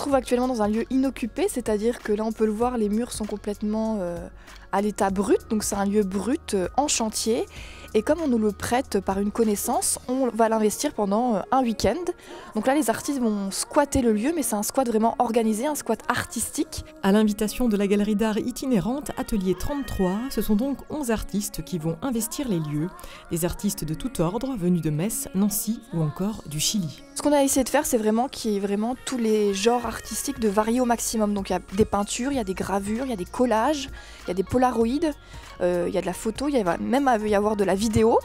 trouve actuellement dans un lieu inoccupé, c'est-à-dire que là on peut le voir, les murs sont complètement à l'état brut, donc c'est un lieu brut en chantier. Et comme on nous le prête par une connaissance, on va l'investir pendant un week-end. Donc là les artistes vont squatter le lieu, mais c'est un squat vraiment organisé, un squat artistique. À l'invitation de la galerie d'art itinérante Atelier 33, ce sont donc 11 artistes qui vont investir les lieux. Des artistes de tout ordre, venus de Metz, Nancy ou encore du Chili. Ce qu'on a essayé de faire, c'est vraiment qu'il y ait vraiment tous les genres artistiques de varier au maximum. Donc il y a des peintures, il y a des gravures, il y a des collages, il y a des polaroïdes, il y a de la photo, il va même y avoir de la vidéo.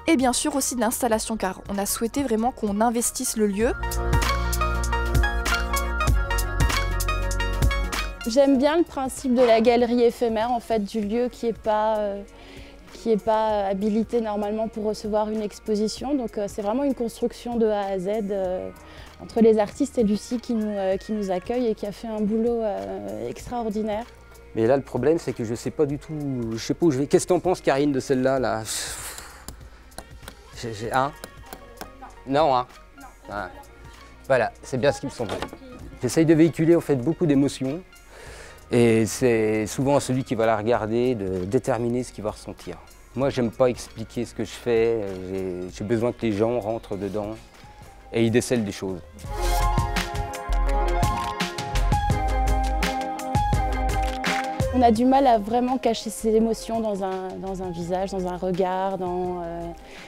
Et bien sûr aussi de l'installation, car on a souhaité vraiment qu'on investisse le lieu. J'aime bien le principe de la galerie éphémère, en fait, du lieu qui n'est pas habilité normalement pour recevoir une exposition. Donc c'est vraiment une construction de A à Z entre les artistes et Lucie qui nous accueille et qui a fait un boulot extraordinaire. Mais là, le problème, c'est que je sais pas du tout, je sais pas où je vais. Qu'est-ce que t'en penses, Karine, de celle-là là? Hein? Non, hein? Ah. Voilà, c'est bien ce qui me semblait. J'essaye de véhiculer en fait beaucoup d'émotions et c'est souvent à celui qui va la regarder de déterminer ce qu'il va ressentir. Moi, j'aime pas expliquer ce que je fais, j'ai besoin que les gens rentrent dedans et ils décèlent des choses. On a du mal à vraiment cacher ses émotions dans un visage, dans un regard.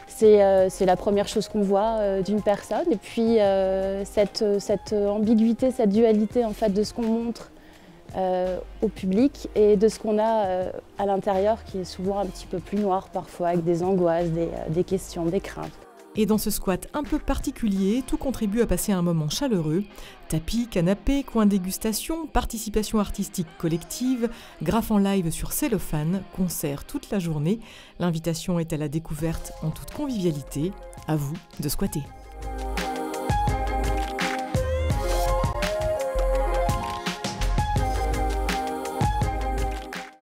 C'est la première chose qu'on voit d'une personne. Et puis cette ambiguïté, cette dualité en fait, de ce qu'on montre au public et de ce qu'on a à l'intérieur qui est souvent un petit peu plus noir parfois, avec des angoisses, des questions, des craintes. Et dans ce squat un peu particulier, tout contribue à passer un moment chaleureux. Tapis, canapé, coin dégustation, participation artistique collective, graphe en live sur cellophane, concert toute la journée. L'invitation est à la découverte en toute convivialité. À vous de squatter.